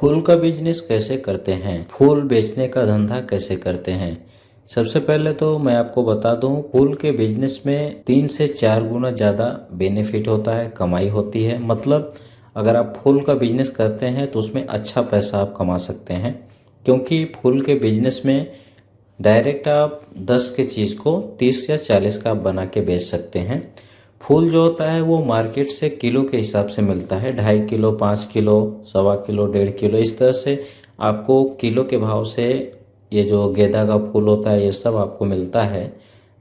फूल का बिजनेस कैसे करते हैं? फूल बेचने का धंधा कैसे करते हैं? सबसे पहले तो मैं आपको बता दूं, फूल के बिजनेस में 3 से 4 गुना ज़्यादा बेनिफिट होता है, कमाई होती है। मतलब अगर आप फूल का बिजनेस करते हैं तो उसमें अच्छा पैसा आप कमा सकते हैं, क्योंकि फूल के बिजनेस में डायरेक्ट आप 10 के चीज़ को 30 या 40 का आप बना के बेच सकते हैं। फूल जो होता है वो मार्केट से किलो के हिसाब से मिलता है, 2.5 किलो, 5 किलो, 1.25 किलो, 1.5 किलो, इस तरह से आपको किलो के भाव से ये जो गेंदा का फूल होता है ये सब आपको मिलता है।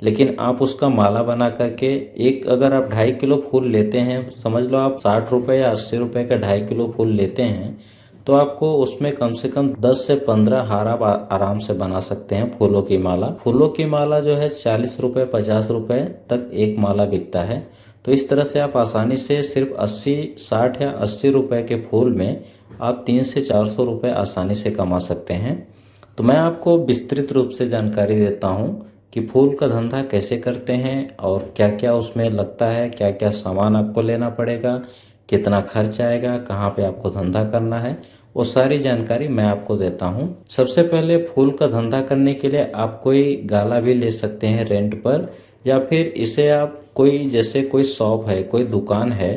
लेकिन आप उसका माला बना करके एक अगर आप 2.5 किलो फूल लेते हैं, समझ लो आप 60 रुपये या 80 रुपये का 2.5 किलो फूल लेते हैं, तो आपको उसमें कम से कम 10 से 15 हार आप आराम से बना सकते हैं फूलों की माला। फूलों की माला जो है 40 रुपये 50 रुपये तक एक माला बिकता है। तो इस तरह से आप आसानी से सिर्फ 80, 60 या 80 रुपये के फूल में आप 300 से 400 रुपये आसानी से कमा सकते हैं। तो मैं आपको विस्तृत रूप से जानकारी देता हूँ कि फूल का धंधा कैसे करते हैं और क्या क्या उसमें लगता है, क्या क्या सामान आपको लेना पड़ेगा, कितना खर्च आएगा, कहाँ पे आपको धंधा करना है, वो सारी जानकारी मैं आपको देता हूँ। सबसे पहले फूल का धंधा करने के लिए आप कोई गाला भी ले सकते हैं रेंट पर, या फिर इसे आप कोई जैसे कोई शॉप है, कोई दुकान है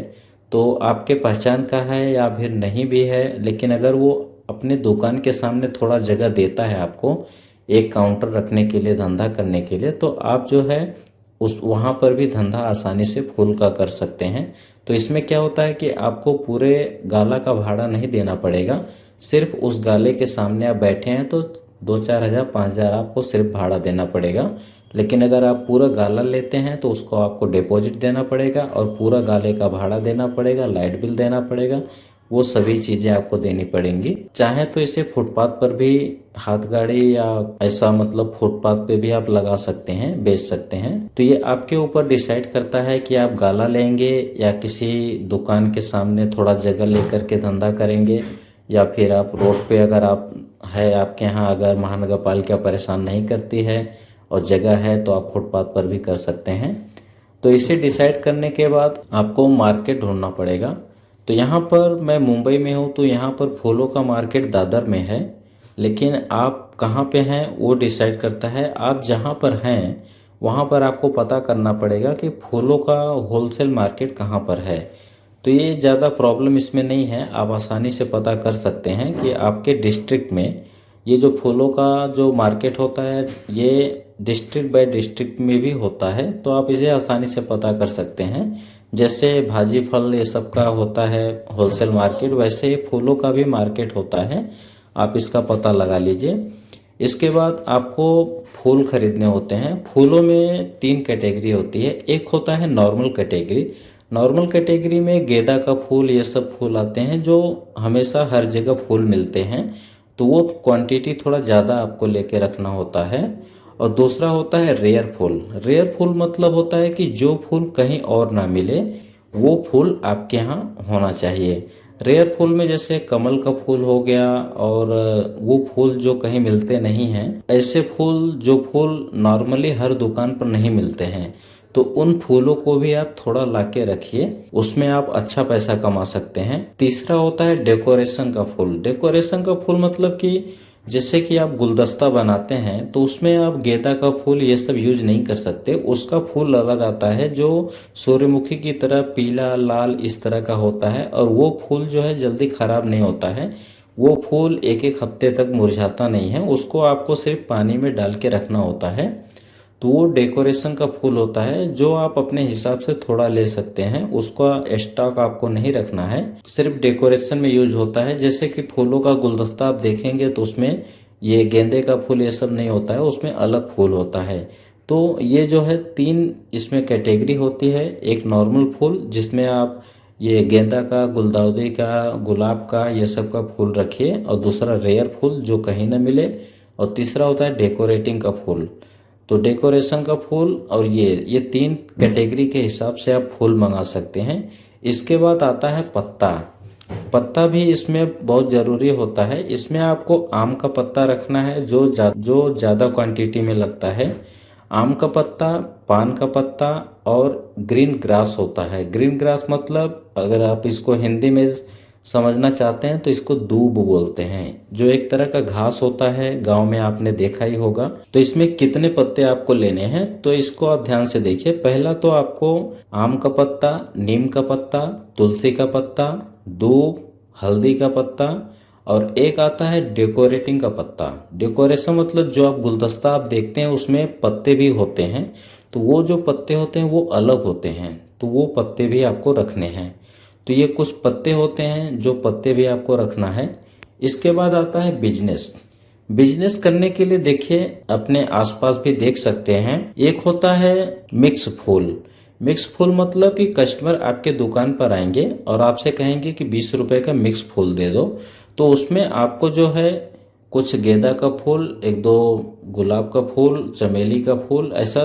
तो आपके पहचान का है या फिर नहीं भी है, लेकिन अगर वो अपने दुकान के सामने थोड़ा जगह देता है आपको एक काउंटर रखने के लिए, धंधा करने के लिए, तो आप जो है उस वहाँ पर भी धंधा आसानी से फूल का कर सकते हैं। तो इसमें क्या होता है कि आपको पूरे गाला का भाड़ा नहीं देना पड़ेगा, सिर्फ उस गाले के सामने आप बैठे हैं तो 2-4 हज़ार 5 हज़ार आपको सिर्फ भाड़ा देना पड़ेगा। लेकिन अगर आप पूरा गाला लेते हैं तो उसको आपको डिपॉजिट देना पड़ेगा और पूरा गाले का भाड़ा देना पड़ेगा, लाइट बिल देना पड़ेगा, वो सभी चीज़ें आपको देनी पड़ेंगी। चाहे तो इसे फुटपाथ पर भी हाथ गाड़ी या ऐसा मतलब फुटपाथ पे भी आप लगा सकते हैं, बेच सकते हैं। तो ये आपके ऊपर डिसाइड करता है कि आप गाला लेंगे या किसी दुकान के सामने थोड़ा जगह लेकर के धंधा करेंगे, या फिर आप रोड पे अगर आप है, आपके यहाँ अगर महानगर पालिका परेशान नहीं करती है और जगह है तो आप फुटपाथ पर भी कर सकते हैं। तो इसे डिसाइड करने के बाद आपको मार्केट ढूंढना पड़ेगा। तो यहाँ पर मैं मुंबई में हूँ तो यहाँ पर फूलों का मार्केट दादर में है, लेकिन आप कहाँ पे हैं वो डिसाइड करता है। आप जहाँ पर हैं वहाँ पर आपको पता करना पड़ेगा कि फूलों का होलसेल मार्केट कहाँ पर है। तो ये ज़्यादा प्रॉब्लम इसमें नहीं है, आप आसानी से पता कर सकते हैं कि आपके डिस्ट्रिक्ट में ये जो फूलों का जो मार्केट होता है ये डिस्ट्रिक्ट बाय डिस्ट्रिक्ट में भी होता है, तो आप इसे आसानी से पता कर सकते हैं। जैसे भाजी फल ये सब का होता है होलसेल मार्केट, वैसे ही फूलों का भी मार्केट होता है, आप इसका पता लगा लीजिए। इसके बाद आपको फूल खरीदने होते हैं। फूलों में 3 कैटेगरी होती है। एक होता है नॉर्मल कैटेगरी। नॉर्मल कैटेगरी में गेंदा का फूल ये सब फूल आते हैं जो हमेशा हर जगह फूल मिलते हैं, तो वो क्वांटिटी थोड़ा ज़्यादा आपको लेके रखना होता है। और दूसरा होता है रेयर फूल। रेयर फूल मतलब होता है कि जो फूल कहीं और ना मिले वो फूल आपके यहाँ होना चाहिए। रेयर फूल में जैसे कमल का फूल हो गया, और वो फूल जो कहीं मिलते नहीं हैं, ऐसे फूल जो फूल नॉर्मली हर दुकान पर नहीं मिलते हैं, तो उन फूलों को भी आप थोड़ा लाके रखिए, उसमें आप अच्छा पैसा कमा सकते हैं। तीसरा होता है डेकोरेशन का फूल। डेकोरेशन का फूल मतलब कि जैसे कि आप गुलदस्ता बनाते हैं तो उसमें आप गेंदा का फूल ये सब यूज नहीं कर सकते, उसका फूल अलग आता है जो सूर्यमुखी की तरह पीला लाल इस तरह का होता है, और वो फूल जो है जल्दी खराब नहीं होता है। वो फूल एक एक हफ्ते तक मुरझाता नहीं है, उसको आपको सिर्फ पानी में डाल के रखना होता है। तो वो डेकोरेशन का फूल होता है जो आप अपने हिसाब से थोड़ा ले सकते हैं, उसका स्टॉक आपको नहीं रखना है, सिर्फ डेकोरेशन में यूज होता है। जैसे कि फूलों का गुलदस्ता आप देखेंगे तो उसमें ये गेंदे का फूल ये सब नहीं होता है, उसमें अलग फूल होता है। तो ये जो है 3 इसमें कैटेगरी होती है। एक नॉर्मल फूल जिसमें आप ये गेंदा का, गुलदाउदी का, गुलाब का ये सब का फूल रखिए, और दूसरा रेयर फूल जो कहीं ना मिले, और तीसरा होता है डेकोरेटिंग का फूल। तो डेकोरेशन का फूल और ये 3 कैटेगरी के हिसाब से आप फूल मंगा सकते हैं। इसके बाद आता है पत्ता। पत्ता भी इसमें बहुत ज़रूरी होता है। इसमें आपको आम का पत्ता रखना है जो ज़्यादा क्वांटिटी में लगता है। आम का पत्ता, पान का पत्ता और ग्रीन ग्रास होता है। ग्रीन ग्रास मतलब अगर आप इसको हिंदी में समझना चाहते हैं तो इसको दूब बोलते हैं, जो एक तरह का घास होता है, गांव में आपने देखा ही होगा। तो इसमें कितने पत्ते आपको लेने हैं तो इसको आप ध्यान से देखिए। पहला तो आपको आम का पत्ता, नीम का पत्ता, तुलसी का पत्ता, दूब, हल्दी का पत्ता और एक आता है डेकोरेटिंग का पत्ता। डेकोरेशन मतलब जो आप गुलदस्ता आप देखते हैं उसमें पत्ते भी होते हैं, तो वो जो पत्ते होते हैं वो अलग होते हैं, तो वो पत्ते भी आपको रखने हैं। तो ये कुछ पत्ते होते हैं जो पत्ते भी आपको रखना है। इसके बाद आता है बिजनेस। बिजनेस करने के लिए देखिए अपने आसपास भी देख सकते हैं, एक होता है मिक्स फूल। मिक्स फूल मतलब कि कस्टमर आपके दुकान पर आएंगे और आपसे कहेंगे कि 20 रुपए का मिक्स फूल दे दो, तो उसमें आपको जो है कुछ गेंदा का फूल, एक दो गुलाब का फूल, चमेली का फूल, ऐसा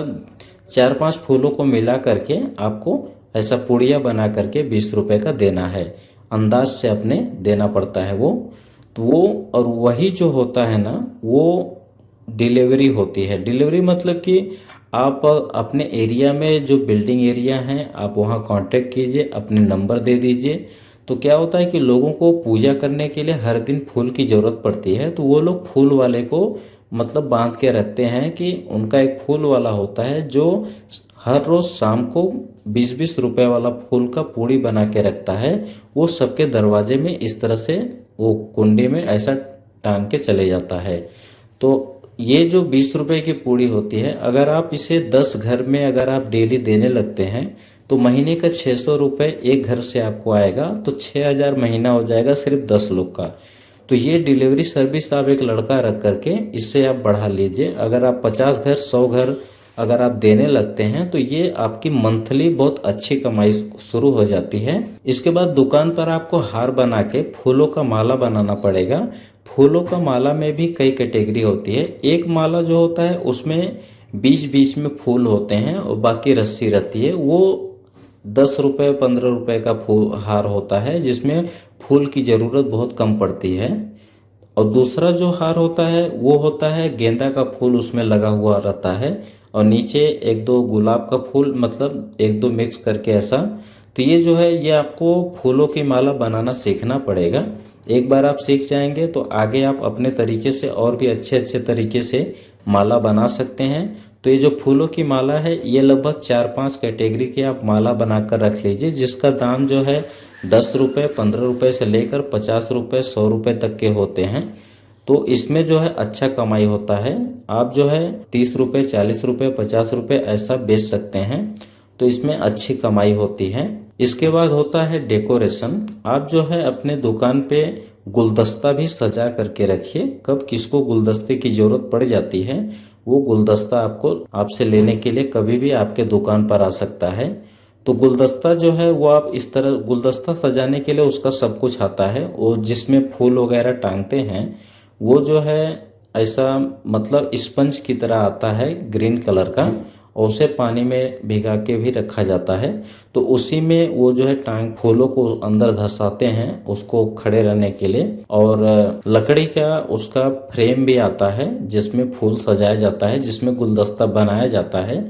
4-5 फूलों को मिला करके आपको ऐसा पुड़िया बना करके 20 रुपए का देना है। अंदाज से अपने देना पड़ता है वो। तो वो और वही जो होता है ना वो डिलीवरी होती है। डिलीवरी मतलब कि आप अपने एरिया में जो बिल्डिंग एरिया हैं आप वहाँ कांटेक्ट कीजिए, अपने नंबर दे दीजिए। तो क्या होता है कि लोगों को पूजा करने के लिए हर दिन फूल की ज़रूरत पड़ती है, तो वो लोग फूल वाले को मतलब बांध के रखते हैं कि उनका एक फूल वाला होता है जो हर रोज़ शाम को 20-20 रुपए वाला फूल का पूड़ी बना के रखता है। वो सबके दरवाजे में इस तरह से वो कुंडी में ऐसा टांग के चले जाता है। तो ये जो 20 रुपए की पूड़ी होती है, अगर आप इसे 10 घर में अगर आप डेली देने लगते हैं तो महीने का 600 रुपये एक घर से आपको आएगा, तो 6000 महीना हो जाएगा सिर्फ 10 लोग का। तो ये डिलीवरी सर्विस आप एक लड़का रख करके इससे आप बढ़ा लीजिए। अगर आप 50 घर 100 घर अगर आप देने लगते हैं तो ये आपकी मंथली बहुत अच्छी कमाई शुरू हो जाती है। इसके बाद दुकान पर आपको हार बना के फूलों का माला बनाना पड़ेगा। फूलों का माला में भी कई कैटेगरी होती है। एक माला जो होता है उसमें बीच बीच में फूल होते हैं और बाकी रस्सी रहती है, वो 10 रुपये 15 रुपये का फूल हार होता है जिसमें फूल की ज़रूरत बहुत कम पड़ती है। और दूसरा जो हार होता है वो होता है गेंदा का फूल उसमें लगा हुआ रहता है और नीचे एक दो गुलाब का फूल, मतलब एक दो मिक्स करके ऐसा। तो ये जो है ये आपको फूलों की माला बनाना सीखना पड़ेगा। एक बार आप सीख जाएंगे तो आगे आप अपने तरीके से और भी अच्छे अच्छे तरीके से माला बना सकते हैं। तो ये जो फूलों की माला है ये लगभग 4-5 कैटेगरी की आप माला बनाकर रख लीजिए, जिसका दाम जो है 10 रुपये 15 रुपये से लेकर 50 रुपये 100 रुपये तक के होते हैं। तो इसमें जो है अच्छा कमाई होता है। आप जो है 30 रुपये 40 रुपये 50 रुपये ऐसा बेच सकते हैं, तो इसमें अच्छी कमाई होती है। इसके बाद होता है डेकोरेशन। आप जो है अपने दुकान पे गुलदस्ता भी सजा करके रखिए। कब किसको गुलदस्ते की ज़रूरत पड़ जाती है वो गुलदस्ता आपको आपसे लेने के लिए कभी भी आपके दुकान पर आ सकता है। तो गुलदस्ता जो है वो आप इस तरह गुलदस्ता सजाने के लिए उसका सब कुछ आता है, वो जिसमें फूल वगैरह टांगते हैं वो जो है ऐसा मतलब स्पंज की तरह आता है ग्रीन कलर का, और उसे पानी में भिगा के भी रखा जाता है। तो उसी में वो जो है टांग फूलों को अंदर धंसाते हैं उसको खड़े रहने के लिए। और लकड़ी का उसका फ्रेम भी आता है जिसमें फूल सजाया जाता है, जिसमें गुलदस्ता बनाया जाता है।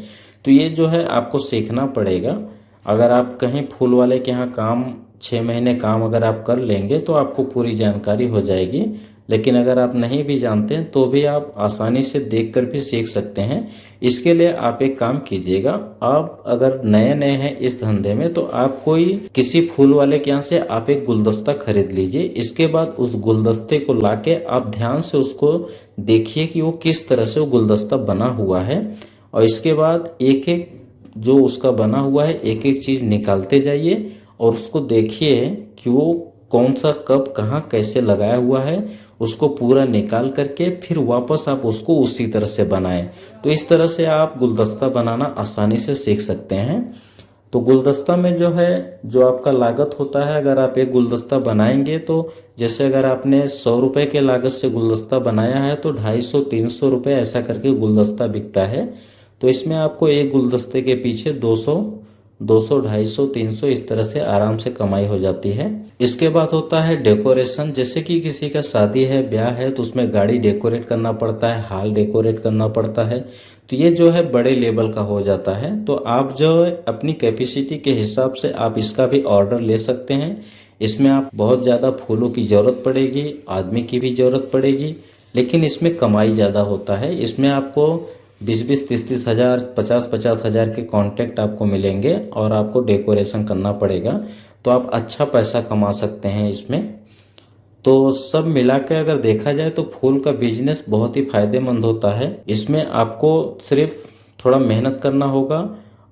तो ये जो है आपको सीखना पड़ेगा। अगर आप कहीं फूल वाले के यहाँ काम 6 महीने काम अगर आप कर लेंगे तो आपको पूरी जानकारी हो जाएगी। लेकिन अगर आप नहीं भी जानते हैं तो भी आप आसानी से देखकर भी सीख सकते हैं। इसके लिए आप एक काम कीजिएगा, आप अगर नए नए हैं इस धंधे में तो आप कोई किसी फूल वाले के यहाँ से आप एक गुलदस्ता खरीद लीजिए। इसके बाद उस गुलदस्ते को लाके आप ध्यान से उसको देखिए कि वो किस तरह से वो गुलदस्ता बना हुआ है, और इसके बाद एक एक जो उसका बना हुआ है एक एक चीज़ निकालते जाइए और उसको देखिए कि वो कौन सा कब कहाँ कैसे लगाया हुआ है, उसको पूरा निकाल करके फिर वापस आप उसको उसी तरह से बनाएं। तो इस तरह से आप गुलदस्ता बनाना आसानी से सीख सकते हैं। तो गुलदस्ता में जो है जो आपका लागत होता है, अगर आप एक गुलदस्ता बनाएंगे तो जैसे अगर आपने 100 रुपये के लागत से गुलदस्ता बनाया है तो 250-300 रुपये ऐसा करके गुलदस्ता बिकता है। तो इसमें आपको एक गुलदस्ते के पीछे 200, 250, 300 इस तरह से आराम से कमाई हो जाती है। इसके बाद होता है डेकोरेशन। जैसे कि किसी का शादी है, ब्याह है, तो उसमें गाड़ी डेकोरेट करना पड़ता है, हॉल डेकोरेट करना पड़ता है। तो ये जो है बड़े लेवल का हो जाता है। तो आप जो है अपनी कैपेसिटी के हिसाब से आप इसका भी ऑर्डर ले सकते हैं। इसमें आप बहुत ज़्यादा फूलों की ज़रूरत पड़ेगी, आदमी की भी ज़रूरत पड़ेगी, लेकिन इसमें कमाई ज़्यादा होता है। इसमें आपको 20-20, 30-30 हज़ार, 50-50 हज़ार के कॉन्ट्रैक्ट आपको मिलेंगे और आपको डेकोरेशन करना पड़ेगा, तो आप अच्छा पैसा कमा सकते हैं इसमें। तो सब मिला के अगर देखा जाए तो फूल का बिजनेस बहुत ही फायदेमंद होता है। इसमें आपको सिर्फ थोड़ा मेहनत करना होगा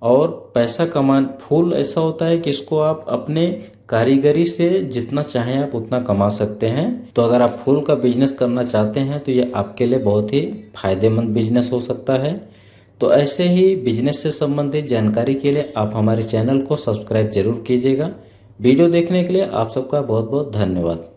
और पैसा फूल ऐसा होता है कि इसको आप अपने कारीगरी से जितना चाहें आप उतना कमा सकते हैं। तो अगर आप फूल का बिजनेस करना चाहते हैं तो ये आपके लिए बहुत ही फायदेमंद बिजनेस हो सकता है। तो ऐसे ही बिजनेस से संबंधित जानकारी के लिए आप हमारे चैनल को सब्सक्राइब जरूर कीजिएगा। वीडियो देखने के लिए आप सबका बहुत बहुत धन्यवाद।